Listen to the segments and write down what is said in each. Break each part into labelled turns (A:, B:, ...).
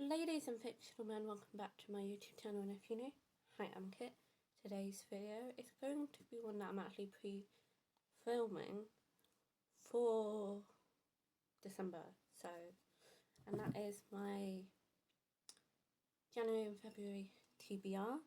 A: Ladies and fictional men, welcome back to my YouTube channel, and if you're new, hi, I'm Kit. Today's video is going to be one that I'm actually pre-filming for December, and that is my January and February TBR.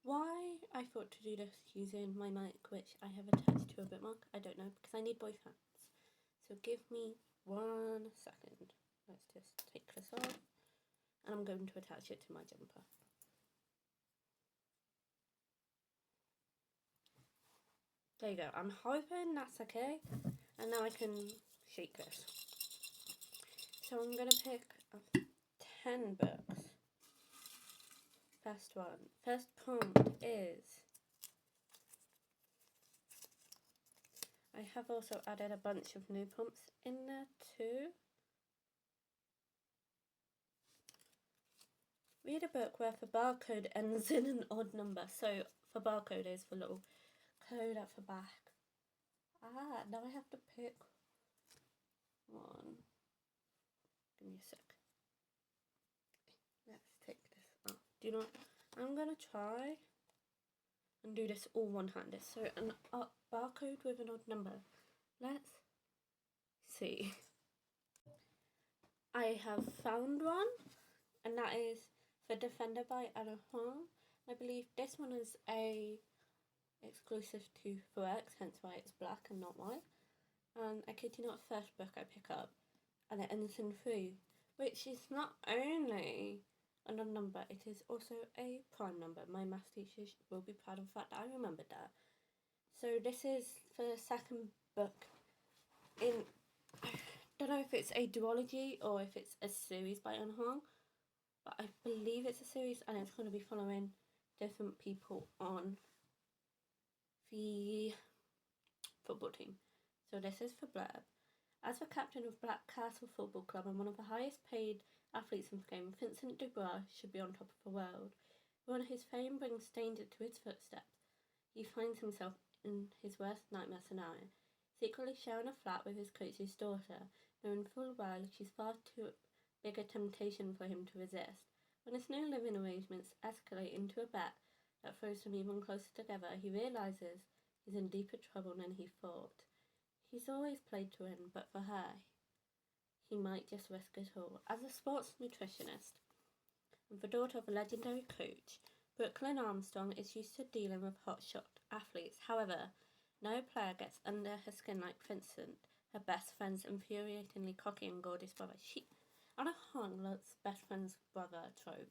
A: Why I thought to do this using my mic, which I have attached to a bookmark, I don't know, because I need both hands. So give me 1 second. Let's just take this off. And I'm going to attach it to my jumper. There you go. I'm hoping that's okay. And now I can shake this. So I'm going to pick up 10 books. First one. First prompt is... I have also added a bunch of new prompts in there too. Read a book where the barcode ends in an odd number. So the barcode is the little code at the back. Now I have to pick one. Give me a sec. Let's take this off. Do you know what? I'm going to try and do this all one-handed. So a barcode with an odd number. Let's see. I have found one, and that is The Defender by Anna Huang. I believe this one is a exclusive to 4X, hence why it's black and not white. And I kid you not, first book I pick up, and it ends in 3, which is not only an odd number, it is also a prime number. My maths teachers will be proud of the fact that I remembered that. So this is the second book in, I don't know if it's a duology or if it's a series by Anna Huang, but I believe it's a series, and it's going to be following different people on the football team. So this is for blurb. As the captain of Black Castle Football Club and one of the highest paid athletes in the game, Vincent Dubois should be on top of the world. When his fame brings danger to his footsteps, he finds himself in his worst nightmare scenario, secretly sharing a flat with his coach's daughter, knowing full well she's far too big a temptation for him to resist. When his new living arrangements escalate into a bet that throws them even closer together, he realises he's in deeper trouble than he thought. He's always played to win, but for her, he might just risk it all. As a sports nutritionist and the daughter of a legendary coach, Brooklyn Armstrong is used to dealing with hotshot athletes. However, no player gets under her skin like Vincent, her best friend's infuriatingly cocky and gorgeous brother. Anna Huang loves best friend's brother trope.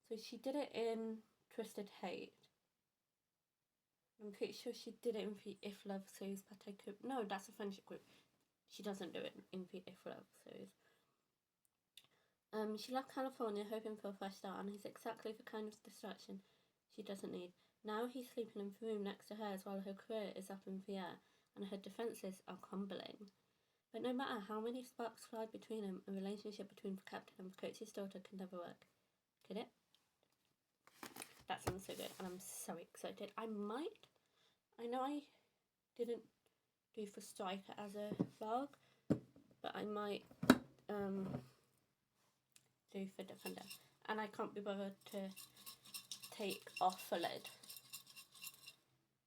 A: So she did it in Twisted Hate. I'm pretty sure she did it in the If Love series, but I could... No, that's a friendship group. She doesn't do it in the If Love series. She left California hoping for a fresh start, and he's exactly the kind of distraction she doesn't need. Now he's sleeping in the room next to hers while her career is up in the air, and her defences are crumbling. But no matter how many sparks fly between them, a relationship between the captain and the coach's daughter can never work. Could it? That sounds so good, and I'm so excited. I know I didn't do for Striker as a vlog, but I might do for Defender. And I can't be bothered to take off the lid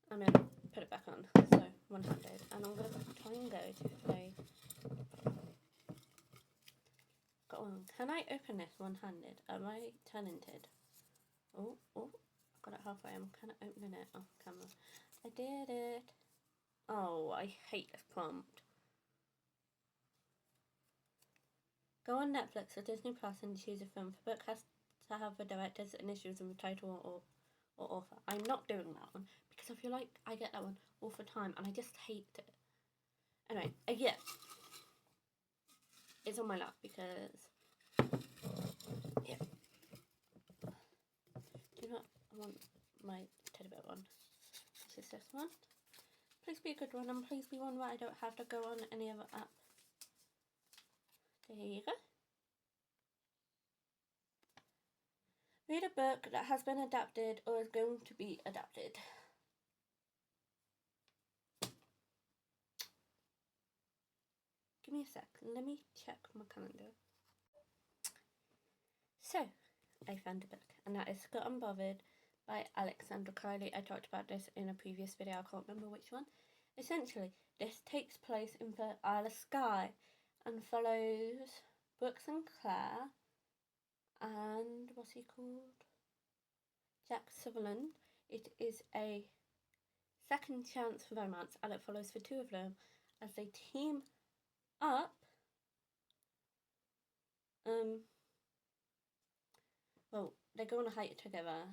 A: and then put it back on, so one-handed. And I'm going to try and go to play. Got one. Can I open this one-handed? Am I talented? Oh, I got it halfway. I'm kind of opening it off camera. I did it. Oh, I hate this prompt. Go on Netflix or Disney Plus and choose a film. The book has to have the director's initials in the title or author. I'm not doing that one because I feel like I get that one all the time and I just hate it. Anyway, yeah. It's on my lap because, yeah. Do you know what? I want my teddy bear one. This is this one. Please be a good one, and please be one where I don't have to go on any other app. There you go. Read a book that has been adapted or is going to be adapted. Give me a sec. Let me check my calendar. So, I found a book, and that is Scott Unbothered by Alexandra Kiley. I talked about this in a previous video, I can't remember which one. Essentially, this takes place in the Isle of Skye and follows Brooks and Claire and what's he called? Jack Sutherland. It is a second chance romance, and it follows the two of them as they team up. Well, they go on a hike together,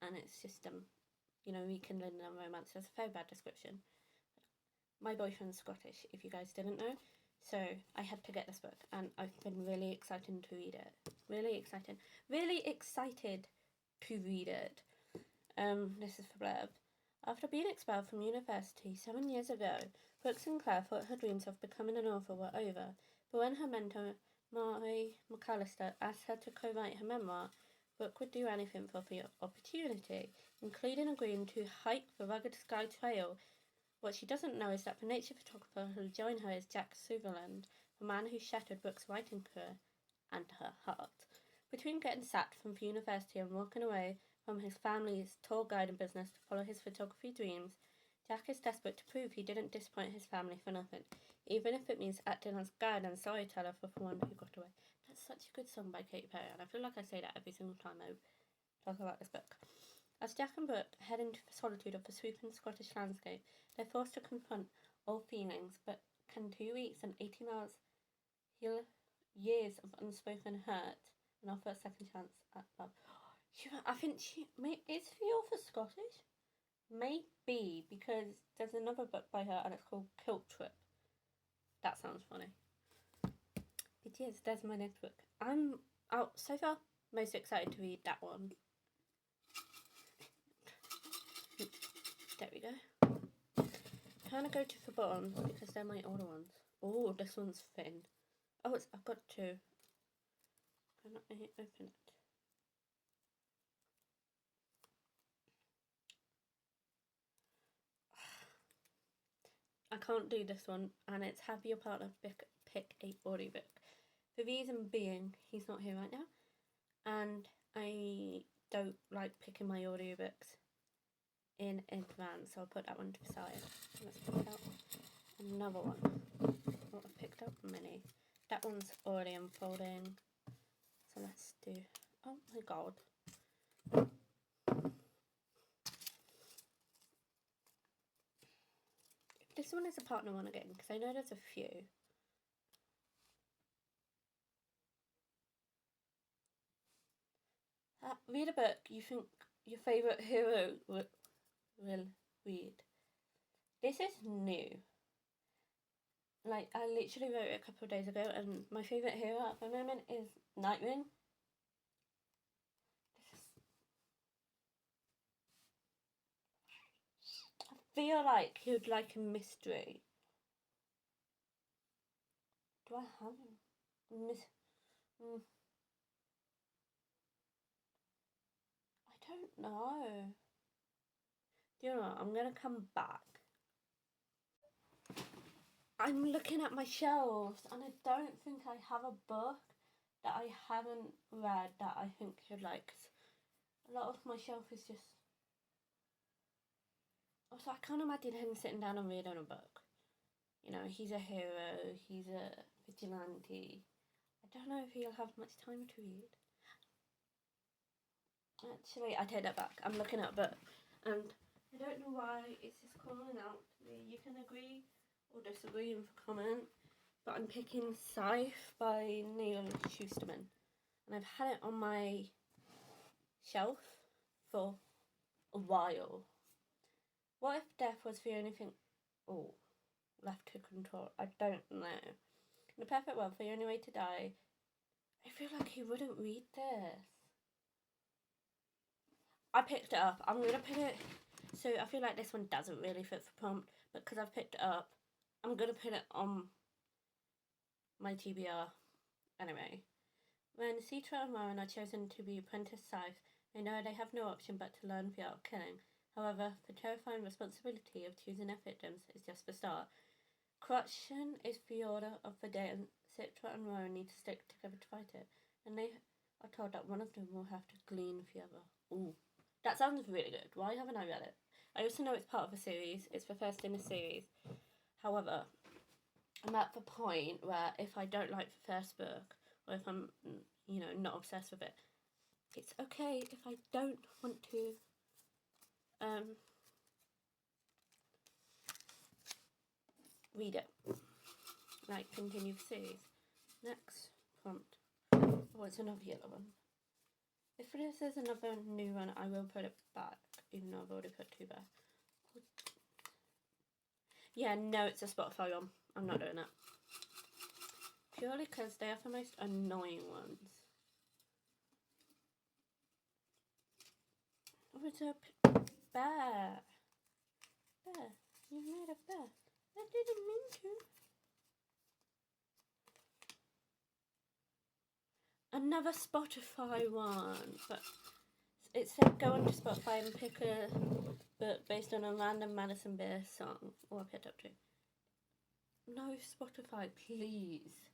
A: and it's just rekindling their romance. That's a very bad description. My boyfriend's Scottish, if you guys didn't know, so I had to get this book, and I've been really excited to read it. Really excited to read it. This is for blurb. After being expelled from university 7 years ago, Brooks and Claire thought her dreams of becoming an author were over, but when her mentor, Mary McAllister, asked her to co-write her memoir, Brooke would do anything for the opportunity, including agreeing to hike the rugged Skye Trail. What she doesn't know is that the nature photographer who'll join her is Jack Sutherland, the man who shattered Brooke's writing career and her heart. Between getting sacked from the university and walking away from his family's tour guiding business to follow his photography dreams, Jack is desperate to prove he didn't disappoint his family for nothing, even if it means acting as guide and storyteller for the one who got away. That's such a good song by Katy Perry, and I feel like I say that every single time I talk about this book. As Jack and Brooke head into the solitude of the sweeping Scottish landscape, they're forced to confront all feelings, but can 2 weeks and 18 hours heal years of unspoken hurt and offer a second chance at love? I think is the author Scottish? Maybe, because there's another book by her and it's called Kilt Trip. That sounds funny. It is, there's my next book. I'm so far most excited to read that one. There we go. I'm trying to go to the bottom because they're my older ones. Oh, this one's thin. Oh, I've got two. Can I open it? I can't do this one, and it's have your partner pick a audiobook. The reason being, he's not here right now, and I don't like picking my audiobooks in advance, so I'll put that one to the side. Let's pick out another one. Oh, I've picked up many. That one's already unfolding, so let's do, oh my god. This one is a partner one again, because I know there's a few. Read a book you think your favourite hero will read. This is new. Like, I literally wrote it a couple of days ago, and my favourite hero at the moment is Nightwing. I feel like he would like a mystery. Do I have him? I don't know. Do you know what? I'm going to come back. I'm looking at my shelves, and I don't think I have a book that I haven't read that I think you'd like. A lot of my shelf is just... Also, I can't imagine him sitting down and reading a book. You know, he's a hero, he's a vigilante. I don't know if he'll have much time to read. Actually, I take that back. I'm looking at a book, and I don't know why it's just calling out to me. You can agree or disagree in the comment, but I'm picking Scythe by Neil Schusterman, and I've had it on my shelf for a while. What if death was the only thing left to control? I don't know. In a perfect world, the only way to die, I feel like he wouldn't read this. I picked it up. I'm going to put it... So I feel like this one doesn't really fit the prompt, but because I've picked it up, I'm going to put it on my TBR. Anyway. When Citra and Rowan are chosen to be apprentice Scythe, they know they have no option but to learn the art of killing. However, the terrifying responsibility of choosing their victims is just the start. Corruption is the order of the day, and Citra and Rowan need to stick together to fight it. And they are told that one of them will have to glean for the other. Ooh, that sounds really good. Why haven't I read it? I also know it's part of a series. It's the first in a series. However, I'm at the point where if I don't like the first book, or if I'm, not obsessed with it, it's okay if I don't want to read it. Like, continue the series. Next prompt. Oh, it's another yellow one. If this is another new one, I will put it back, even though I've already put 2 back. Yeah, no, it's a Spotify one. I'm not doing that. Purely because they are the most annoying ones. Oh, it's a bear. Bear. You made a bear. I didn't mean to. Another Spotify one. But it said go onto Spotify and pick a book based on a random Madison Beer song. Or I picked up 2. No, Spotify, please.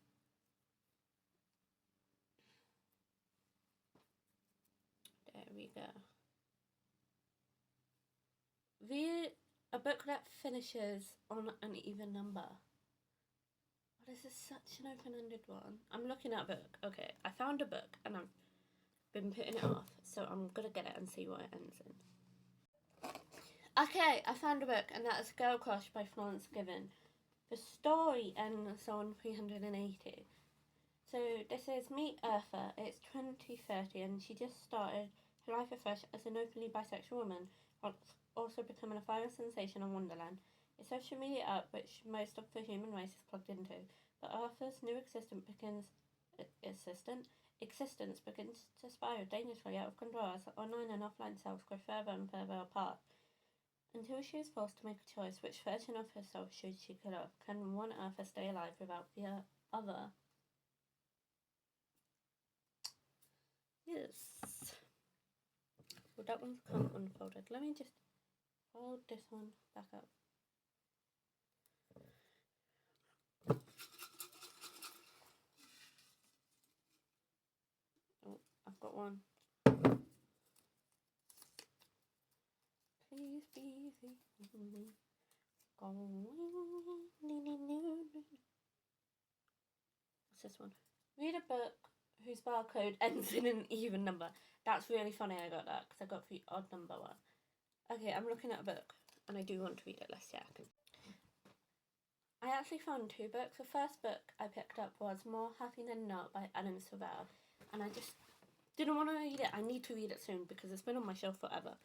A: There we go. Read a book that finishes on an even number. Oh, this is such an open-ended one. I'm looking at a book. Okay, I found a book and I've been putting it off, so I'm gonna get it and see what it ends in. Okay, I found a book, and that is Girl Crush by Florence Given. The story ends on 380. So this is Meet Eartha. It's 2030, and she just started her life afresh as an openly bisexual woman, also becoming a viral sensation on Wonderland, a social media app which most of the human race is plugged into. But Eartha's new existence begins to spiral dangerously out of control as online and offline selves grow further and further apart, until she is forced to make a choice: which version of herself should she kill off? Can one Eartha stay alive without the other? Yes. Well, that one's come unfolded. Let me just fold this one back up. Oh, I've got one. Please be easy. What's this one? Read a book whose barcode ends in an even number. That's really funny I got that, because I got the odd number one. Okay, I'm looking at a book, and I do want to read it. Let's check. I actually found 2 books. The first book I picked up was More Happy Than Not by Adam Savell, and I just didn't want to read it. I need to read it soon because it's been on my shelf forever.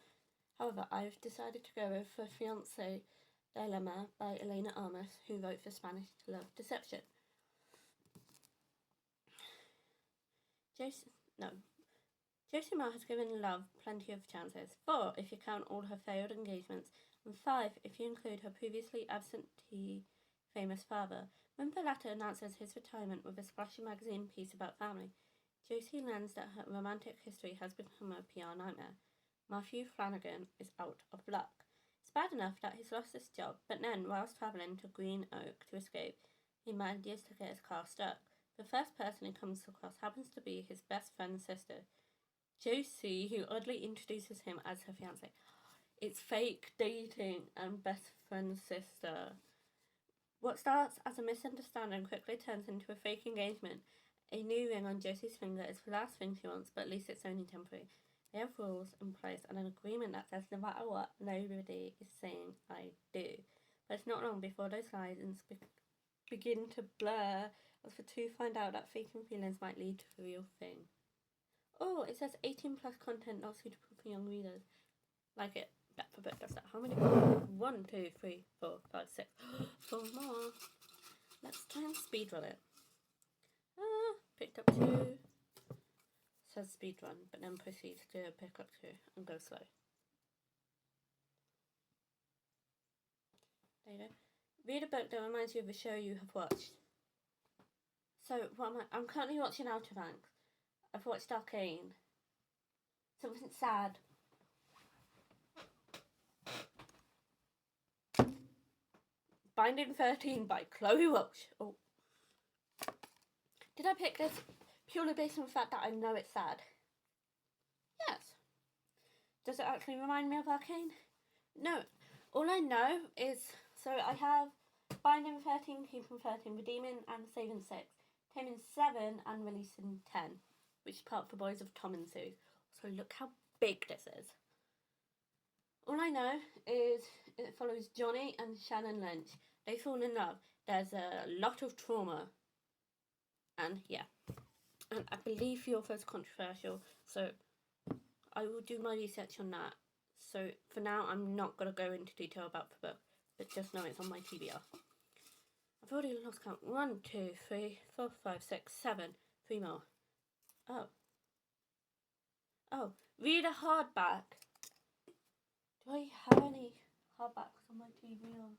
A: However, I've decided to go with The Fiancé Dilemma by Elena Armas, who wrote the Spanish Love Deception. Josie Marr has given love plenty of chances. 4 if you count all her failed engagements, and 5 if you include her previously absentee famous father. When the latter announces his retirement with a splashy magazine piece about family, Josie learns that her romantic history has become a PR nightmare. Matthew Flanagan is out of luck. It's bad enough that he's lost his job, but then, whilst travelling to Green Oak to escape, he manages to get his car stuck. The first person he comes across happens to be his best friend's sister, Josie, who oddly introduces him as her fiancé. It's fake dating and best friend's sister. What starts as a misunderstanding quickly turns into a fake engagement. A new ring on Josie's finger is the last thing she wants, but at least it's only temporary. They have rules in place and an agreement that says no matter what, nobody is saying I do. But it's not long before those lines begin to blur as the two find out that faking feelings might lead to the real thing. Oh, it says 18 plus content not suitable for young readers. Like it. Back for book does that. How many? 1, 2, 3, 4, 5, 6. 4 more. Let's try and speedrun it. Picked up 2. Says speedrun, but then proceeds to pick up 2 and go slow. There you go. Read a book that reminds you of a show you have watched. So, what am I? I'm currently watching Outer Banks. I've watched Arcane. Something sad. Binding 13 by Chloe Welch. Oh. Did I pick this Purely based on the fact that I know it's sad. Yes. Does it actually remind me of Arcane? No. All I know is, so I have Binding 13, Keeping 13, Redeeming and Saving 6, Taming 7 and Releasing 10, which is part for Boys of Tom and Sue. So look how big this is. All I know is it follows Johnny and Shannon Lynch. They fall in love. There's a lot of trauma. And yeah. And I believe the author is controversial, so I will do my research on that. So for now, I'm not going to go into detail about the book, but just know it's on my TBR. I've already lost count. 1, 2, 3, 4, 5, 6, 7. 3 more. Oh, read a hardback. Do I have any hardbacks on my TBR?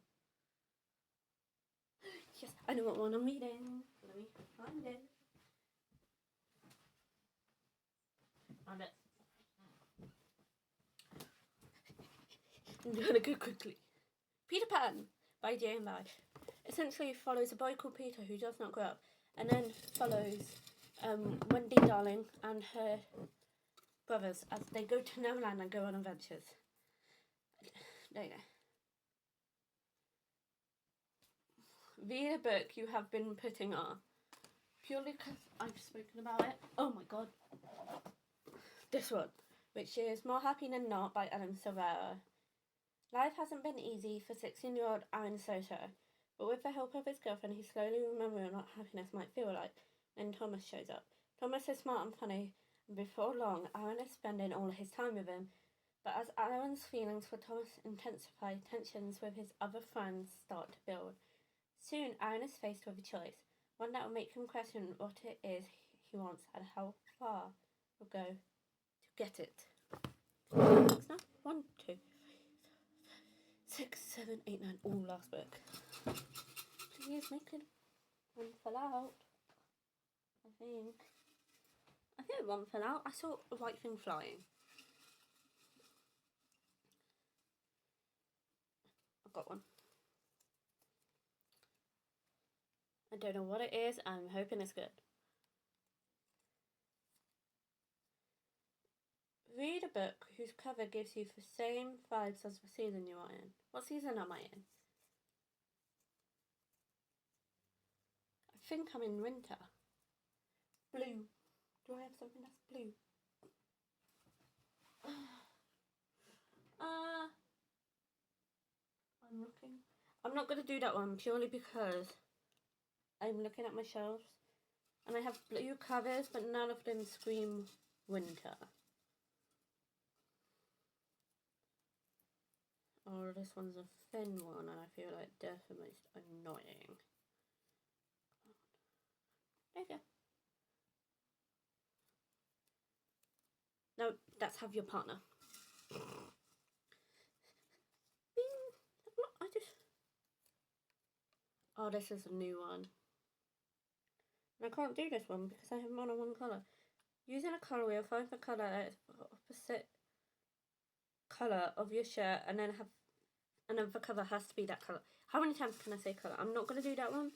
A: Yes, I know what one I'm reading. Let me find it. Found it. I'm gonna go quickly. Peter Pan by J.M. Essentially follows a boy called Peter who does not grow up, and then follows Wendy Darling and her brothers as they go to Neverland and go on adventures. There you go. Read a book you have been putting off. Purely because I've spoken about it. Oh my god. This one, which is More Happy Than Not by Ellen Silvera. Life hasn't been easy for 16-year-old Aaron Soto, but with the help of his girlfriend, he's slowly remembering what happiness might feel like. Then Thomas shows up. Thomas is smart and funny, and before long, Aaron is spending all his time with him. But as Aaron's feelings for Thomas intensify, tensions with his other friends start to build. Soon, Aaron is faced with a choice, one that will make him question what it is he wants and how far he'll go to get it. Next now, 1, 2, 6, 7, 8, 9. Ooh, last book. Please make it. One fell out. I think one fell out. I saw a white thing flying. I've got one. I don't know what it is. I'm hoping it's good. Read a book whose cover gives you the same vibes as the season you are in. What season am I in? I think I'm in winter. Blue. Do I have something that's blue? I'm looking. I'm not going to do that one purely because I'm looking at my shelves and I have blue covers, but none of them scream winter. Oh, this one's a thin one and I feel like they're the most annoying. There you go. No, that's Have Your Partner. Oh, this is a new one. And I can't do this one because I have more than one colour. Using a colour wheel, find the colour that is the opposite colour of your shirt and then the cover has to be that colour. How many times can I say colour? I'm not going to do that one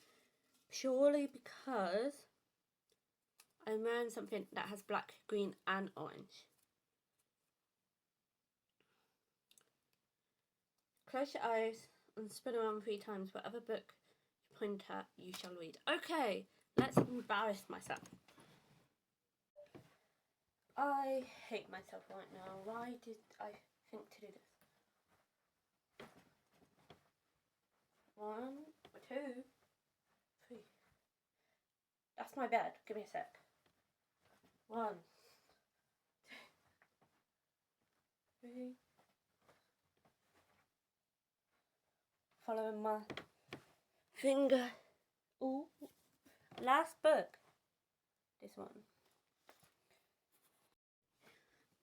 A: purely because I'm wearing something that has black, green and orange. Close your eyes and spin around 3 times. Whatever book you point at, you shall read. Okay, let's embarrass myself. I hate myself right now. Why did I think to do this? 1, 2, 3. That's my bed. Give me a sec. 1, 2, 3. Following my finger. Ooh. Last book. This one.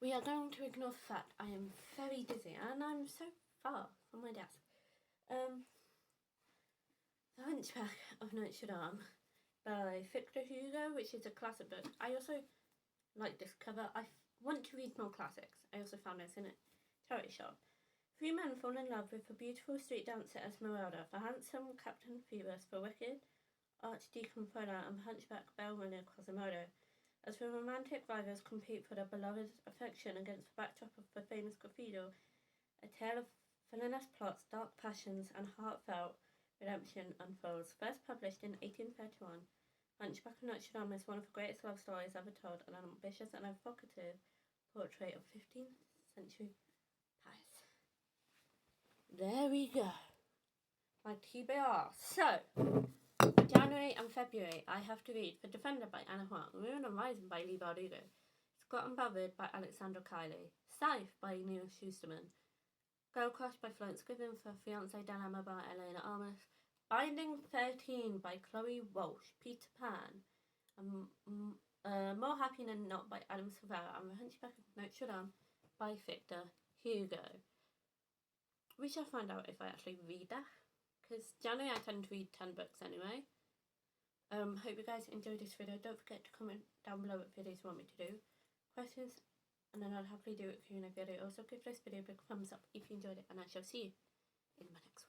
A: We are going to ignore the fact I am very dizzy and I'm so far from my desk. The Hunchback of Notre Dame by Victor Hugo, which is a classic book. I also like this cover. I want to read more classics. I also found this in a charity shop. 3 men fall in love with a beautiful street dancer Esmeralda, the handsome Captain Phoebus, the wicked Archdeacon Frodo, and the hunchback bellringer Quasimodo. As the romantic rivals compete for their beloved affection against the backdrop of the famous cathedral, a tale of villainous plots, dark passions, and heartfelt redemption unfolds. First published in 1831, Hunchback of Notre Dame is one of the greatest love stories ever told, and an ambitious and evocative portrait of 15th century Paris. There we go. My TBR. So, January and February, I have to read The Defender by Anna Huang, Moon and Rising by Leigh Bardugo, Scott and Bothered by Alexandra Kiley, Scythe by Neil Schusterman, Girl Crush by Florence Scriven, For Fiancé Dilemma by Elena Armas, Binding 13 by Chloe Walsh, Peter Pan, More Happy Than Not by Adam Silvera, and The Hunchback of Notre Dame by Victor Hugo. We shall find out if I actually read that, because January I tend to read 10 books anyway. Hope you guys enjoyed this video. Don't forget to comment down below what videos you want me to do, questions, and then I'll happily do it for you in a video. Also give this video a big thumbs up if you enjoyed it, and I shall see you in my next one.